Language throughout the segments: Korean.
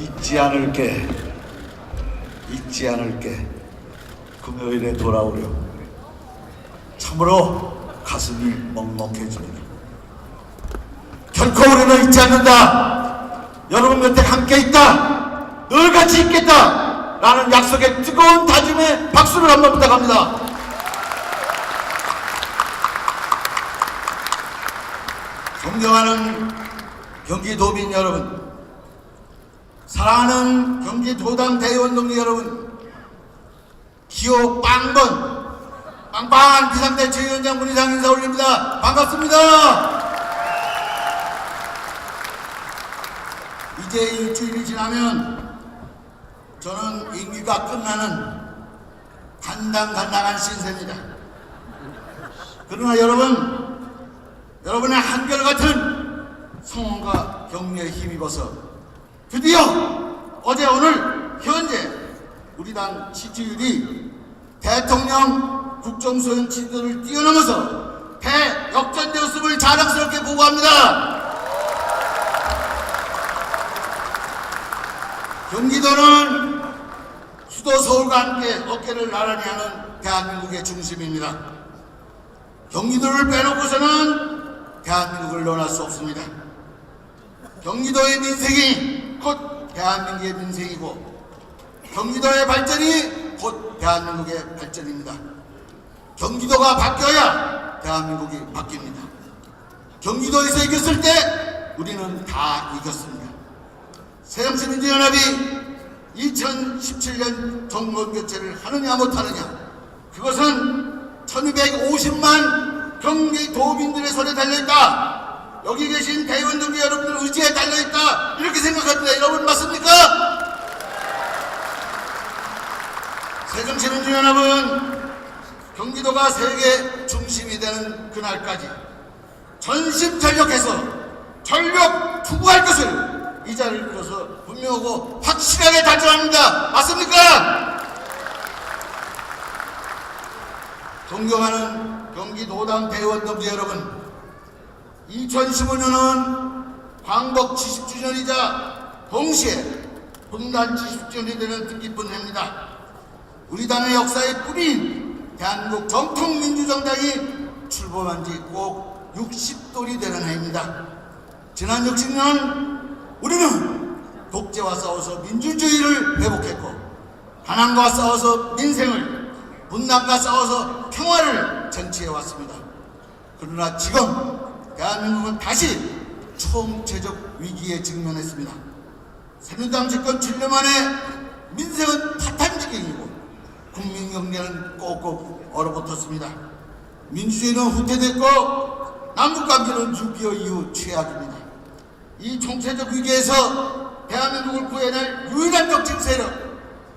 잊지 않을게 금요일에 돌아오려 참으로 가슴이 먹먹해집니다. 결코 우리는 잊지 않는다. 여러분 곁에 함께 있다. 늘 같이 있겠다 라는 약속의 뜨거운 다짐에 박수를 한번 부탁합니다. 존경하는 경기도민 여러분, 사랑하는 경기도당 대의원 동지 여러분, 기호 빵빵한 비상대책위원장 문희상 인사 올립니다. 반갑습니다. 이제 일주일이 지나면 저는 임기가 끝나는 간당간당한 신세입니다. 그러나 여러분의 한결같은 성원과 격려에 힘입어서 드디어 어제 오늘 현재 우리 당 지지율이 대통령 국정수행 지도를 뛰어넘어서 대역전되었음을 자랑스럽게 보고합니다. 경기도는 수도 서울과 함께 어깨를 나란히 하는 대한민국의 중심입니다. 경기도를 빼놓고서는 대한민국을 논할 수 없습니다. 경기도의 민생이 곧 대한민국의 민생이고 경기도의 발전이 곧 대한민국의 발전입니다. 경기도가 바뀌어야 대한민국이 바뀝니다. 경기도에서 이겼을 때 우리는 다 이겼습니다. 새정치민주연합이 2017년 정권교체를 하느냐 못하느냐, 그것은 1250만 경기도민들의 손에 달려있다. 여기 계신 대의원 동지 여러분들 의지에 달려있다. 이렇게 생각합니다. 여러분 맞습니까? 새정치민주연합은 경기도가 세계 중심이 되는 그날까지 전심전력해서 전력 투구할 것을 이 자리를 빌어서 분명하고 확실하게 달성합니다. 맞습니까? 존경하는 경기도당 대의원 동지 여러분, 2015년은 광복 70주년이자 동시에 분단 70주년이 되는 뜻깊은 해입니다. 우리 당의 역사의 뿌리인 대한민국 정통민주정당이 출범한 지 꼭 60돌이 되는 해입니다. 지난 60년 우리는 독재와 싸워서 민주주의를 회복했고, 가난과 싸워서 민생을, 분단과 싸워서 평화를 쟁취해왔습니다. 그러나 지금 대한민국은 다시 총체적 위기에 직면했습니다. 새누리당 집권 7년 만에 민생은 파탄지경이고 국민 경제는 꼭꼭 얼어붙었습니다. 민주주의는 후퇴됐고 남북관계는 6.25 이후 최악입니다. 이 총체적 위기에서 대한민국을 구해낼 유일한 정치 세력,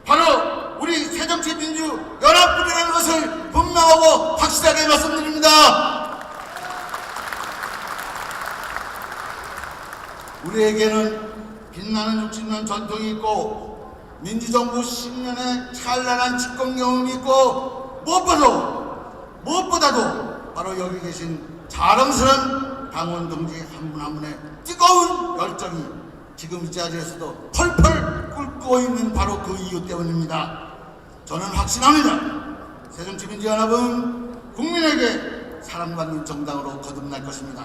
바로 우리 새정치민주연합군이라는 것을 분명하고 확실하게 말씀드립니다. 우리에게는 빛나는 60년 전통이 있고 민주정부 10년의 찬란한 집권 경험이 있고 무엇보다도 바로 여기 계신 자랑스러운 당원 동지 한 분 한 분의 뜨거운 열정이 지금 이 자리에서도 펄펄 끓고 있는 바로 그 이유 때문입니다. 저는 확신합니다. 새정치민주연합은 국민에게 사랑받는 정당으로 거듭날 것입니다.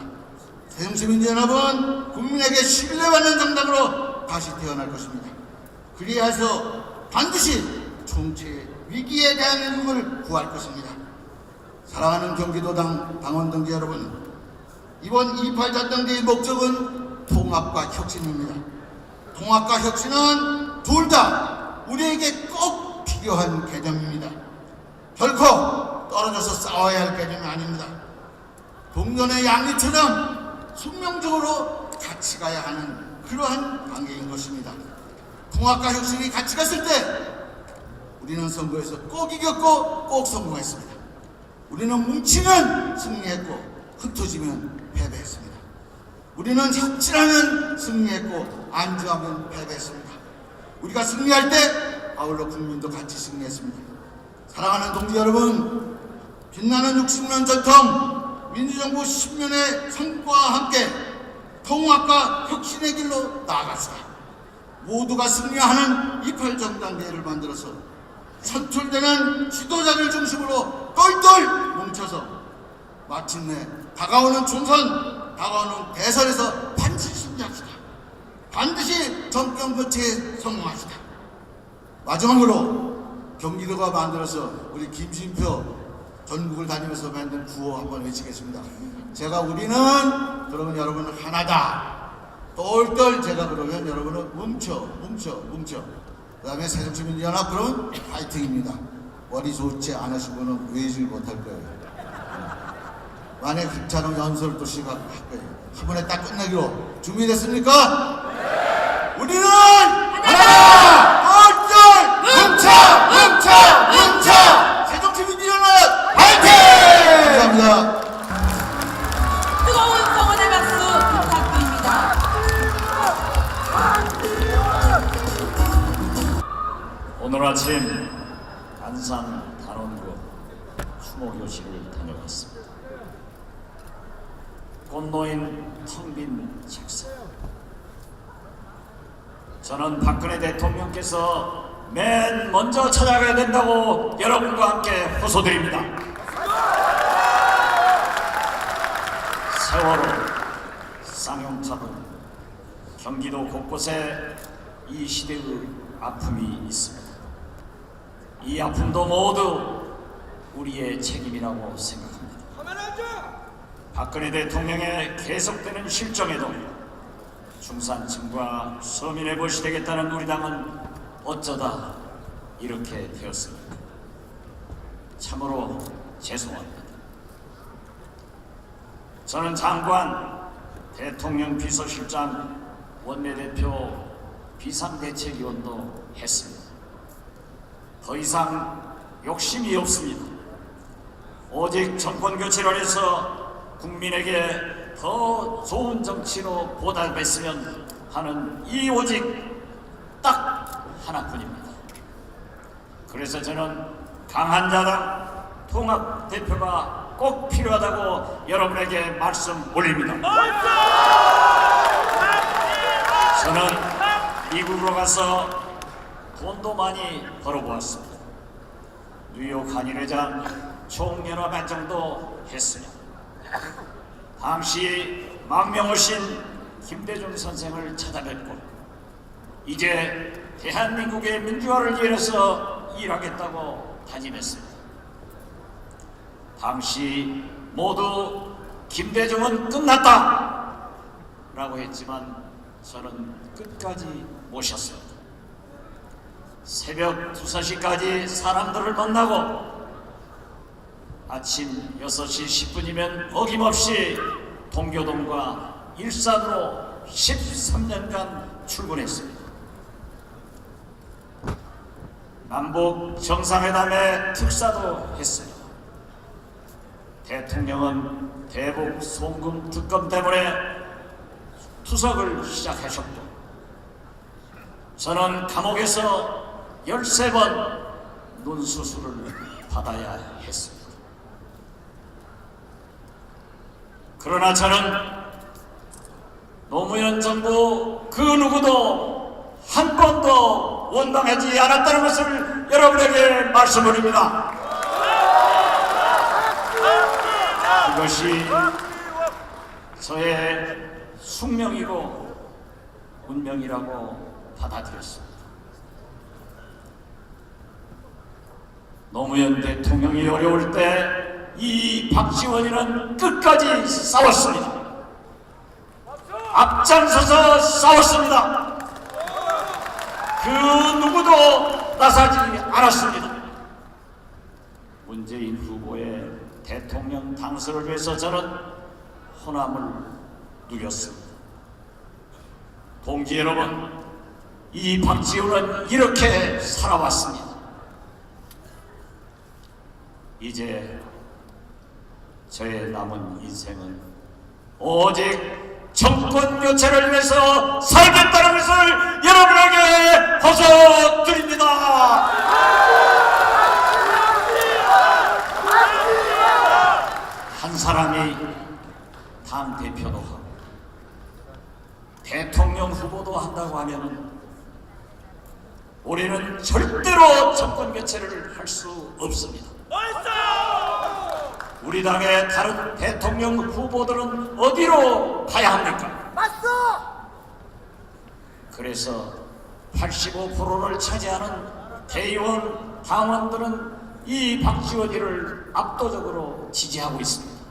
새정치민주연합은 국민에게 신뢰받는 정당으로 다시 태어날 것입니다. 그리해서 반드시 총체 위기에 대한민국을 구할 것입니다. 사랑하는 경기도당 당원 동지 여러분, 이번 2.8 전당대회의 목적은 통합과 혁신입니다. 통합과 혁신은 둘 다 우리에게 꼭 필요한 개념입니다. 결코 떨어져서 싸워야 할 개념이 아닙니다. 동전의 양리처럼 숙명적으로 같이 가야 하는 그러한 관계인 것입니다. 통합과 혁신이 같이 갔을 때 우리는 선거에서 꼭 이겼고 꼭 성공했습니다. 우리는 뭉치면 승리했고 흩어지면 패배했습니다. 우리는 혁신하면 승리했고 안주하면 패배했습니다. 우리가 승리할 때 아울러 국민도 같이 승리했습니다. 사랑하는 동지 여러분, 빛나는 60년 전통 민주정부 10년의 성과와 함께 통합과 혁신의 길로 나아갑시다. 모두가 승리하는 28정당대회를 만들어서 선출되는 지도자를 중심으로 똘똘 뭉쳐서 마침내 다가오는 총선, 다가오는 대선에서 반드시 승리합시다. 반드시 정권 교체에 성공합시다. 마지막으로 경기도가 만들어서 우리 김진표 전국을 다니면서 만든 구호 한번 외치겠습니다. 제가 우리는 그러면 여러분은 하나다. 똘똘 제가 그러면 여러분은 뭉쳐. 그 다음에 새정치민주연합 그러면 파이팅입니다. 머리 좋지 않으신 분은 외질 못할 거예요. 만약에 괜찮으면 연설을 또 시작할 거예요. 한 번에 딱 끝내기로 준비됐습니까? 네! 우리는 하나! 똘똘 뭉쳐! 새정치민주연합 파이팅! 감사합니다. 뜨거운 성원의 박수 부탁드립니다. 오늘 아침 안산 단원구 추모교실을 다녀왔습니다. 꽃노인 텅 빈 책상. 저는 박근혜 대통령께서 맨 먼저 찾아가야 된다고 여러분과 함께 호소드립니다. 세월호, 쌍용탑은 경기도 곳곳에 이 시대의 아픔이 있습니다. 이 아픔도 모두 우리의 책임이라고 생각합니다. 박근혜 대통령의 계속되는 실정에도 중산층과 서민의 것이 되겠다는 우리 당은 어쩌다 이렇게 되었습니까? 참으로 죄송합니다. 저는 장관, 대통령 비서실장, 원내대표, 비상대책위원도 했습니다. 더 이상 욕심이 없습니다. 오직 정권교체를 해서 국민에게 더 좋은 정치로 보답했으면 하는 이 오직 딱 하나뿐입니다. 그래서 저는 강한 야당 통합대표가 꼭 필요하다고 여러분에게 말씀 올립니다. 저는 미국으로 가서 돈도 많이 벌어보았습니다. 뉴욕 한일회장 총연합회장도 했습니다. 당시 망명하신 김대중 선생을 찾아뵙고 이제 대한민국의 민주화를 위해서 일하겠다고 다짐했습니다. 당시 모두 김대중은 끝났다 라고 했지만 저는 끝까지 모셨습니다. 새벽 2, 3시까지 사람들을 만나고 아침 6시 10분이면 어김없이 동교동과 일산으로 13년간 출근했습니다. 남북 정상회담에 특사도 했습니다. 대통령은 대북 송금 특검 때문에 투석을 시작하셨고 저는 감옥에서 13번 눈수술을 받아야 했습니다. 그러나 저는 노무현 정부 그 누구도 한 번도 원망하지 않았다는 것을 여러분에게 말씀드립니다. 그것이 저의 숙명이고 운명이라고 받아들였습니다. 노무현 대통령이 어려울 때 이 박지원이는 끝까지 싸웠습니다. 앞장서서 싸웠습니다. 그 누구도 나서지 않았습니다. 문재인 후보의 대통령 당선을 위해서 저는 호남을 누렸습니다. 동지 여러분, 이 박지원은 이렇게 살아왔습니다. 이제 저의 남은 인생은 오직 정권 교체를 위해서 살겠다는 것을 여러분에게 호소드립니다. 한 사람이 당 대표도 하고 대통령 후보도 한다고 하면 우리는 절대로 정권 교체를 할 수 없습니다. 우리 당의 다른 대통령 후보들은 어디로 가야 합니까? 그래서 85%를 차지하는 대의원 당원들은 이 박지원이를 압도적으로 지지하고 있습니다.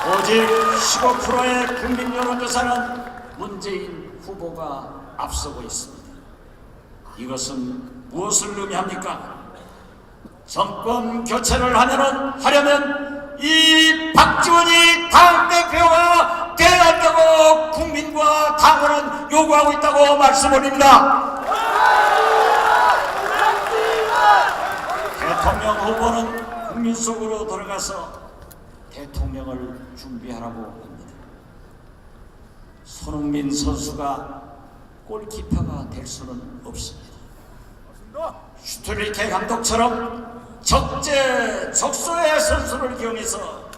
오직 15%의 국민 여론조사는 문재인 후보가 앞서고 있습니다. 이것은 무엇을 의미합니까? 정권 교체를 하려면 이 박지원이 당대표가 되어야 한다고 국민과 당원은 요구하고 있다고 말씀드립니다. 대통령 후보는 국민 속으로 들어가서 대통령을 준비하라고 합니다. 손흥민 선수가 골키퍼가 될 수는 없습니다. 슈트리케 감독처럼 적재적소의 선수를 기용해서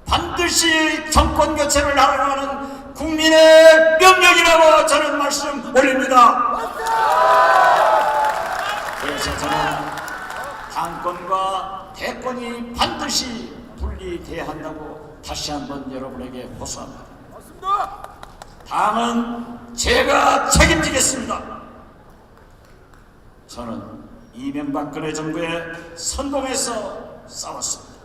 반드시 정권 교체를 하라고 하는 국민의 명령이라고 저는 말씀 올립니다. 그래서 저는 당권과 대권이 반드시 분리돼야 한다고 다시 한번 여러분에게 호소합니다. 당은 제가 책임지겠습니다. 저는 이명박근혜 정부의 선동에서 싸웠습니다.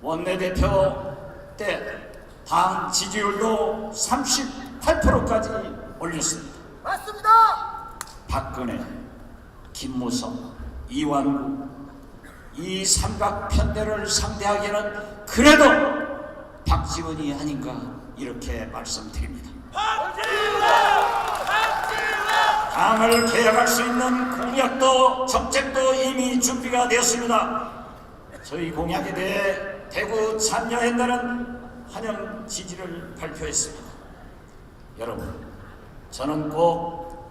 원내대표 때 당 지지율도 38%까지 올렸습니다. 박근혜, 김무성, 이완구 이 삼각 편대를 상대하기에는 그래도 박지원이 아닌가 이렇게 말씀드립니다. 당을 개혁할 수 있는 공약도 정책도 이미 준비가 되었습니다. 저희 공약에 대해 대구 참여했다는 환영 지지를 발표했습니다. 여러분, 저는 꼭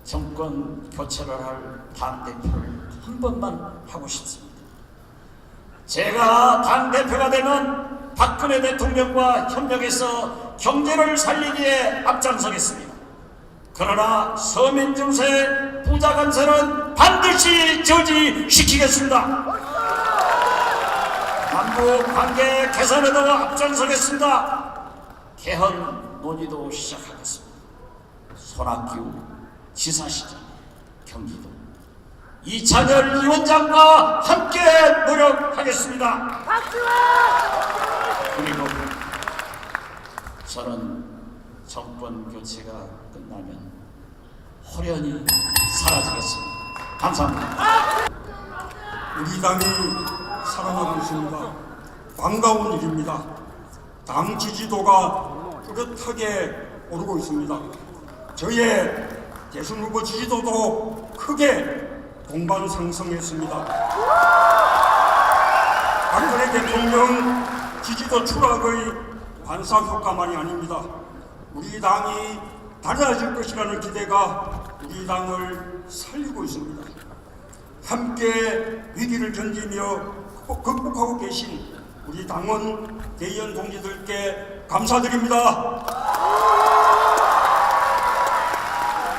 정권 교체를 할 당대표를 한 번만 하고 싶습니다. 제가 당대표가 되면 박근혜 대통령과 협력해서 경제를 살리기에 앞장서겠습니다. 그러나 서민 증세, 부자 간세는 반드시 저지시키겠습니다. 남북 관계 개선에도 앞장서겠습니다. 개헌 논의도 시작하겠습니다. 손학규 지사시장, 경기도 이찬열 위원장과 함께 노력하겠습니다. 그리고 저는 정권 교체가 끝나면 호련히 사라지겠습니다. 감사합니다. 우리 당이 살아나고 있습니다. 반가운 일입니다. 당 지지도가 뚜렷하게 오르고 있습니다. 저의 대선 후보 지지도도 크게 동반 상승했습니다. 박근혜 대통령 지지도 추락의 반사 효과만이 아닙니다. 우리 당이 달라질 것이라는 기대가 우리 당을 살리고 있습니다. 함께 위기를 견디며 극복하고 계신 우리 당원, 대의원 동지들께 감사드립니다.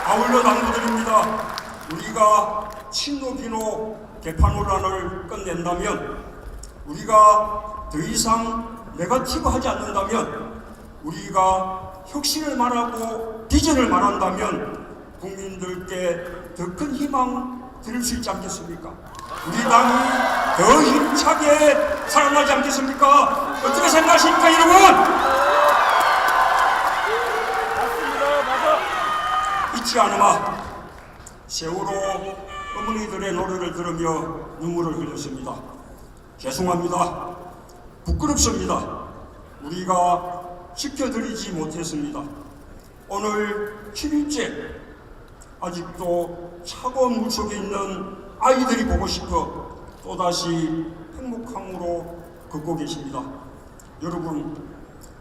아울러 당부드립니다. 우리가 친노 비노 개판 논란을 끝낸다면, 우리가 더 이상 네거티브하지 않는다면, 우리가 혁신을 말하고 비전을 말한다면 국민들께 더 큰 희망 드릴 수 있지 않겠습니까? 우리 당이 더 힘차게 살아나지 않겠습니까? 어떻게 생각하십니까, 여러분? 잊지 않으마 세월호 어머니들의 노래를 들으며 눈물을 흘렸습니다. 죄송합니다. 부끄럽습니다. 우리가 지켜드리지 못했습니다. 오늘 7일째 아직도 차가운 물속에 있는 아이들이 보고 싶어 또다시 행복항으로 걷고 계십니다. 여러분,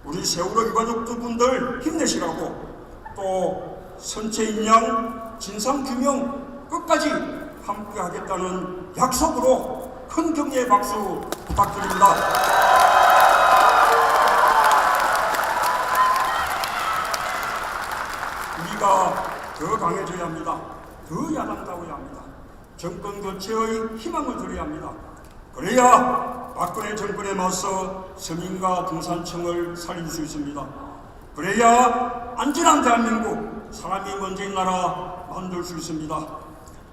우리 세월호 유가족분들 힘내시라고, 또 선체인 양 진상규명 끝까지 함께 하겠다는 약속으로 큰 격려의 박수 부탁드립니다. 우리가 더 강해져야 합니다. 더 야당다워야 합니다. 정권 교체의 희망을 드려야 합니다. 그래야 박근혜 정권에 맞서 서민과 등산청을 살릴 수 있습니다. 그래야 안전한 대한민국, 사람이 먼저인 나라 만들 수 있습니다.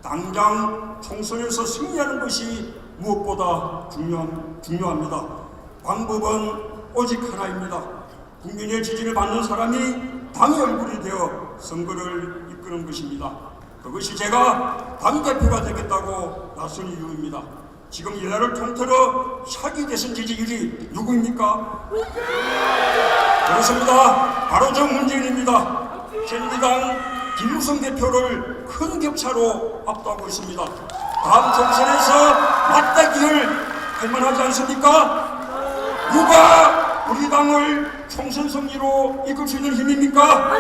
당장 총선에서 승리하는 것이 무엇보다 중요합니다. 방법은 오직 하나입니다. 국민의 지지를 받는 사람이 당의 얼굴이 되어 선거를 이끄는 것입니다. 그것이 제가 당대표가 되겠다고 나선 이유입니다. 지금 이 나라를 통틀어 차기 대선 지지율이 누구입니까? 그렇습니다. 바로 저 문재인입니다. 새누리당 김무성 대표를 큰 격차로 압도하고 있습니다. 다음 총선에서 맞대기를 할 만하지 않습니까? 누가 우리 당을 총선 승리로 이끌 수 있는 힘입니까?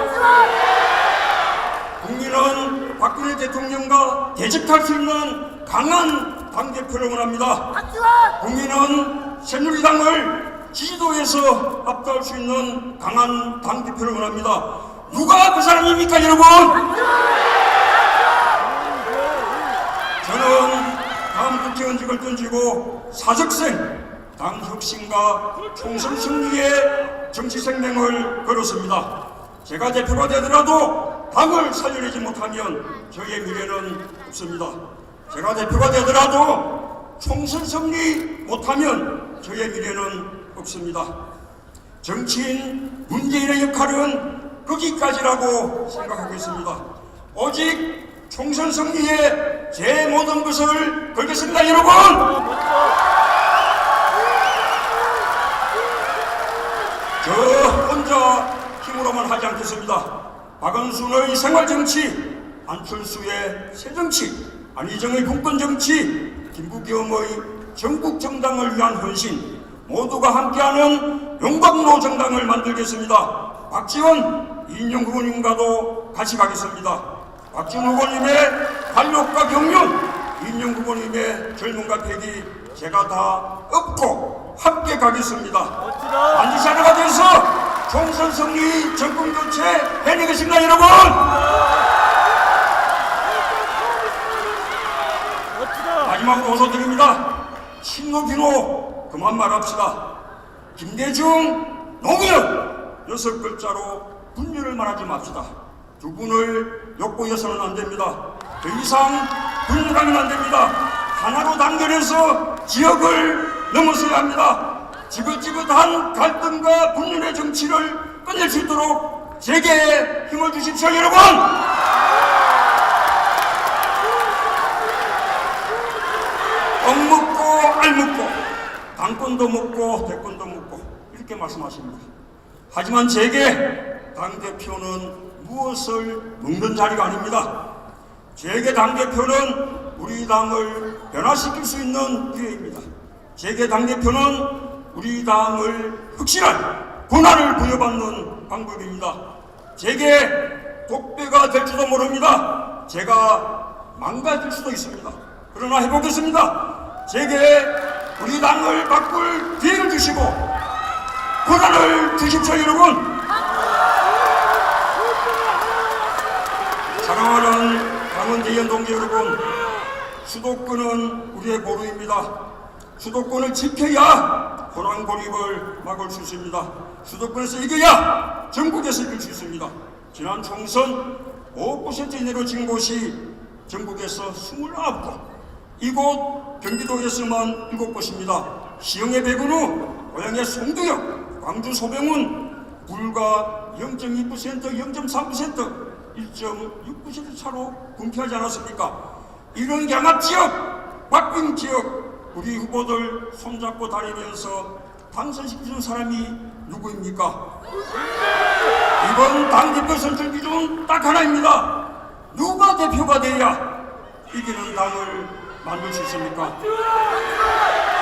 국민은 박근혜 대통령과 대적할 수 있는 강한 당대표를 원합니다. 국민은 새누리당을 지지도에서 압도할 수 있는 강한 당대표를 원합니다. 누가 그 사람입니까, 여러분? 저는 다음 국회의원직을 던지고 사적생 당 혁신과 총선 승리의 정치 생명을 걸었습니다. 제가 대표가 되더라도 당을 살려내지 못하면 저의 미래는 없습니다. 제가 대표가 되더라도 총선 승리 못하면 저의 미래는 없습니다. 정치인 문재인의 역할은 거기까지라고 생각하고 있습니다. 오직 총선 승리에 제 모든 것을 걸겠습니다, 여러분! 저 혼자 힘으로만 하지 않겠습니다. 박원순의 생활정치, 안철수의 새정치, 안희정의 공권정치, 김부겸의 전국정당을 위한 헌신, 모두가 함께하는 용광로 정당을 만들겠습니다. 박지원, 이인영 후보님과도 같이 가겠습니다. 박지원 후보님의 관록과 경륜, 이인영 후보님의 젊음과 패기 제가 다 업고 함께 가겠습니다. 반드시 하나가 돼서 총선 승리, 정권 교체 해내겠습니다, 여러분! 마지막으로 호소드립니다. 친노 비노 그만 말합시다. 김대중, 노무현 6글자로 분열을 말하지 맙시다. 두 분을 엿보여서는 안 됩니다. 더 이상 분열하면 안 됩니다. 하나로 단결해서 지역을 넘어서야 합니다. 지긋지긋한 갈등과 분열의 정치를 끝낼 수 있도록 제게 힘을 주십시오, 여러분! 억 먹고 알 먹고 당권도 먹고 대권도 먹고 이렇게 말씀하십니다. 하지만 제게 당대표는 무엇을 먹는 자리가 아닙니다. 제게 당대표는 우리 당을 변화시킬 수 있는 기회입니다. 제게 당대표는 우리 당을 혁신할 권한을 부여받는 방법입니다. 제게 독배가 될지도 모릅니다. 제가 망가질 수도 있습니다. 그러나 해보겠습니다. 제게 우리 당을 바꿀 기회를 주시고 권한을 주십시오, 여러분. 사랑하는 강원대의원 동지 여러분, 수도권은 우리의 보루입니다. 수도권을 지켜야 호남 고립을 막을 수 있습니다. 수도권에서 이겨야 전국에서 이길 수 있습니다. 지난 총선 5% 이내로 진 곳이 전국에서 29곳, 이곳 경기도에서만 7곳입니다. 시흥의 백운우, 고양의 송두역, 광주 소병은 불과 0.2%, 0.3%, 1.6% 차로 군피하지 않았습니까? 이런 양압지역, 박빙지역, 우리 후보들 손잡고 다니면서 당선시키는 사람이 누구입니까? 이번 당대표 선출 기준 딱 하나입니다. 누가 대표가 돼야 이기는 당을 만들 수 있습니까?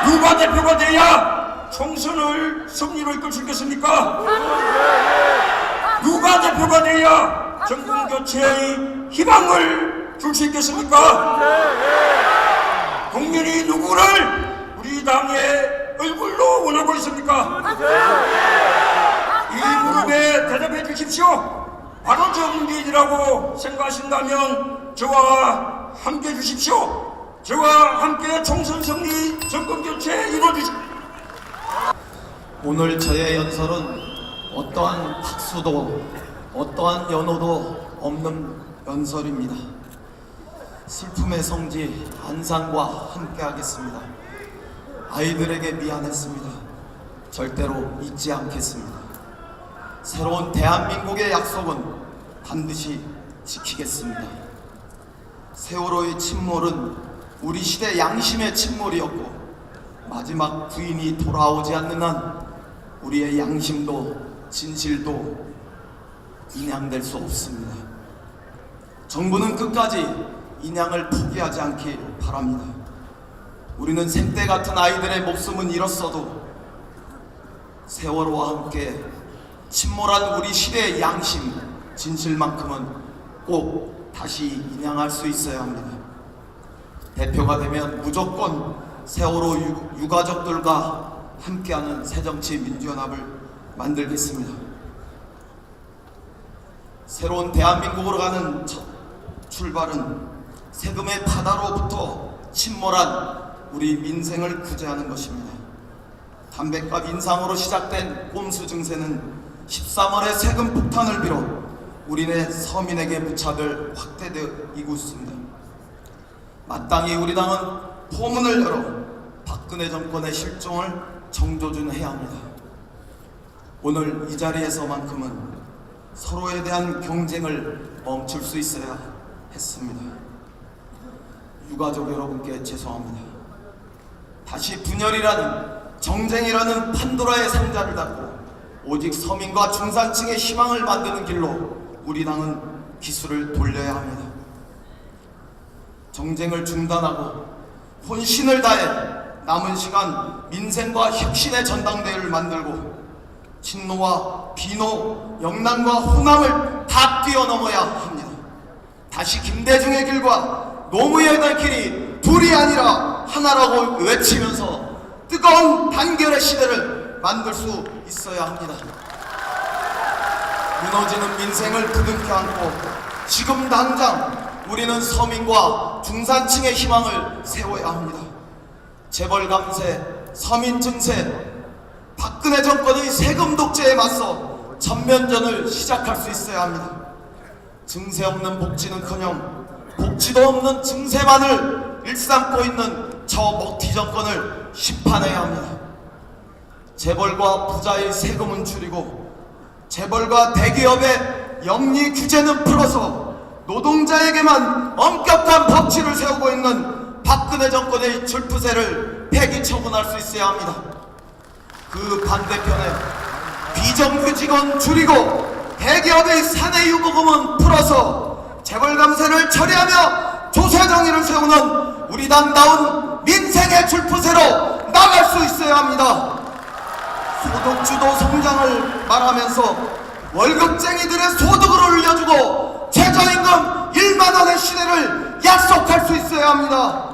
누가 대표가 돼야 총선을 승리로 이끌 수 있겠습니까? 누가 대표가 돼야 정권 교체의 희망을 줄 수 있겠습니까? 국민이 누구를 우리 당의 얼굴로 원하고 있습니까? 이 물음에 대답해 주십시오. 바로 정비이라고 생각하신다면 저와 함께 해주십시오. 저와 함께 총선 승리, 정권 교체 이루어주십시오. 오늘 저의 연설은 어떠한 박수도 어떠한 연호도 없는 연설입니다. 슬픔의 성지 안산과 함께 하겠습니다. 아이들에게 미안했습니다. 절대로 잊지 않겠습니다. 새로운 대한민국의 약속은 반드시 지키겠습니다. 세월호의 침몰은 우리 시대 양심의 침몰이었고 마지막 부인이 돌아오지 않는 한 우리의 양심도 진실도 인양될 수 없습니다. 정부는 끝까지 인양을 포기하지 않길 바랍니다. 우리는 생떼 같은 아이들의 목숨은 잃었어도 세월호와 함께 침몰한 우리 시대의 양심, 진실만큼은 꼭 다시 인양할 수 있어야 합니다. 대표가 되면 무조건 세월호 유가족들과 함께하는 새정치민주연합을 만들겠습니다. 새로운 대한민국으로 가는 첫 출발은 세금의 바다로부터 침몰한 우리 민생을 구제하는 것입니다. 담뱃값 인상으로 시작된 꼼수 증세는 13월의 세금 폭탄을 비롯 우리네 서민에게 무차별 확대되고 있습니다. 마땅히 우리 당은 포문을 열어 박근혜 정권의 실종을 정조준해야 합니다. 오늘 이 자리에서만큼은 서로에 대한 경쟁을 멈출 수 있어야 했습니다. 유가족 여러분께 죄송합니다. 다시 분열이라는 정쟁이라는 판도라의 상자를 닫고 오직 서민과 중산층의 희망을 만드는 길로 우리 당은 기술을 돌려야 합니다. 정쟁을 중단하고 혼신을 다해 남은 시간 민생과 혁신의 전당대회를 만들고 친노와 비노, 영남과 호남을 다 뛰어넘어야 합니다. 다시 김대중의 길과 노무현의 길이 둘이 아니라 하나라고 외치면서 뜨거운 단결의 시대를 만들 수 있어야 합니다. 무너지는 민생을 부둥켜 안고 지금 당장 우리는 서민과 중산층의 희망을 세워야 합니다. 재벌 감세, 서민 증세, 박근혜 정권의 세금 독재에 맞서 전면전을 시작할 수 있어야 합니다. 증세 없는 복지는커녕 복지도 없는 증세만을 일삼고 있는 저 먹튀 정권을 심판해야 합니다. 재벌과 부자의 세금은 줄이고 재벌과 대기업의 영리 규제는 풀어서 노동자에게만 엄격한 법치를 세우고 있는 박근혜 정권의 줄푸세를 폐기 처분할 수 있어야 합니다. 그 반대편에 비정규직은 줄이고 대기업의 사내유보금은 풀어서 재벌 감세를 처리하며 조세정의를 세우는 우리 당다운 민생의 줄푸세로 나갈 수 있어야 합니다. 소득주도 성장을 말하면서 월급쟁이들의 소득을 올려주고 최저임금 1만원의 시대를 약속할 수 있어야 합니다.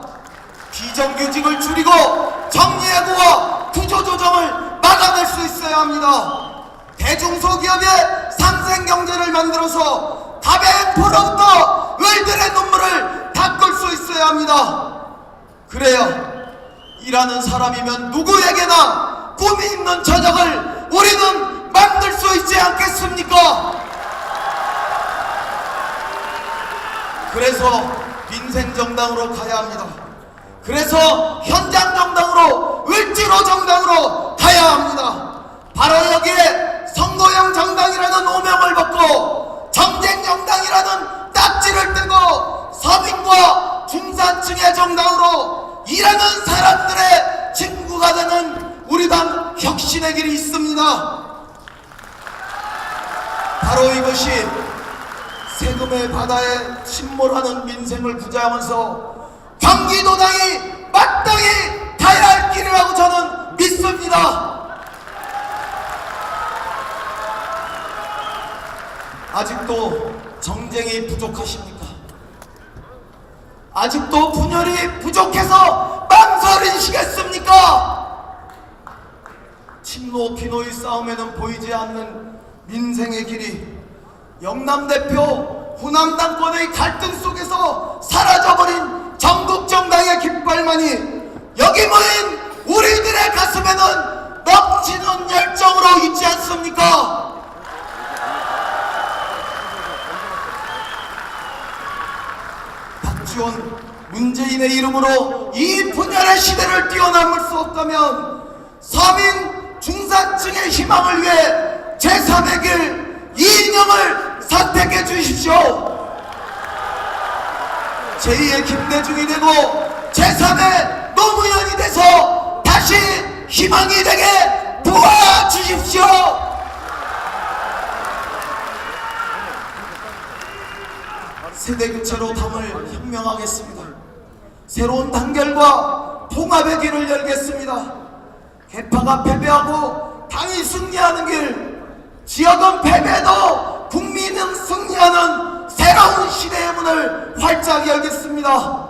비정규직을 줄이고 정리해고와 구조조정을 막아낼 수 있어야 합니다. 대중소기업의 상생경제를 만들어서 가베인포로부터 을들의 눈물을 닦을 수 있어야 합니다. 그래야 일하는 사람이면 누구에게나 꿈이 있는 저녁을 우리는 만들 수 있지 않겠습니까? 그래서 민생정당으로 가야 합니다. 그래서 현장정당으로 을지로 정당으로 가야 합니다. 바로 여기에 선거형 정당이라는 오명을 벗고 정쟁정당이라는 딱지를 떼고 서민과 중산층의 정당으로 일하는 사람들의 친구가 되는 우리 당 혁신의 길이 있습니다. 바로 이것이 세금의 바다에 침몰하는 민생을 구제하면서 경기도당이 마땅히 가야 할 길이라고 저는 믿습니다. 아직도 정쟁이 부족하십니까? 아직도 분열이 부족해서 망설이시겠습니까? 친노 비노의 싸움에는 보이지 않는 민생의 길이 영남 대표 호남 당권의 갈등 속에서 사라져버린 전국 정당의 깃발만이 여기 모인 우리들의 가슴에는 넘치는 열정으로 있지 않습니까? 박지원, 문재인의 이름으로 이 분열의 시대를 뛰어넘을 수 없다면 서민 중산층의 희망을 위해 제3의 길 이인영을 선택해 주십시오. 제2의 김대중이 되고 제3의 노무현이 돼서 다시 희망이 되게 도와주십시오. 세대교체로 당을 혁명하겠습니다. 새로운 단결과 통합의 길을 열겠습니다. 개파가 패배하고 당이 승리하는 길, 지역은 패배도 국민은 승리하는 새로운 시대의 문을 활짝 열겠습니다.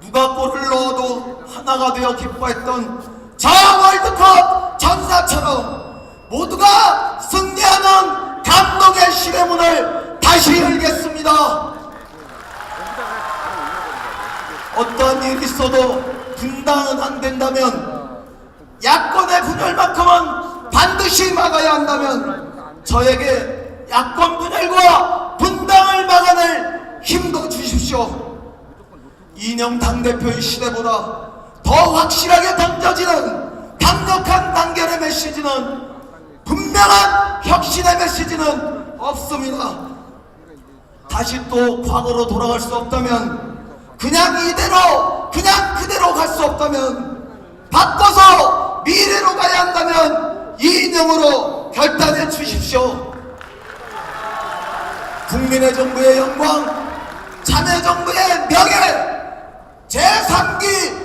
누가 골을 넣어도 하나가 되어 기뻐했던 저 월드컵 전사처럼 모두가 승리하는 감동의 시대 문을 다시 열겠습니다. 어떠한 일이 있어도 분당은 안 된다면, 야권의 분열만큼은 반드시 막아야 한다면 저에게 야권 분열과 분당을 막아낼 힘도 주십시오. 이인영 당대표의 시대보다 더 확실하게 던져지는 강력한 단결의 메시지는, 분명한 혁신의 메시지는 없습니다. 다시 또 과거로 돌아갈 수 없다면, 그냥 이대로 그냥 그대로 갈 수 없다면, 바꿔서 미래로 가야 한다면 이인영으로 결단해 주십시오. 국민의 정부의 영광, 참여정부의 명예, 제3기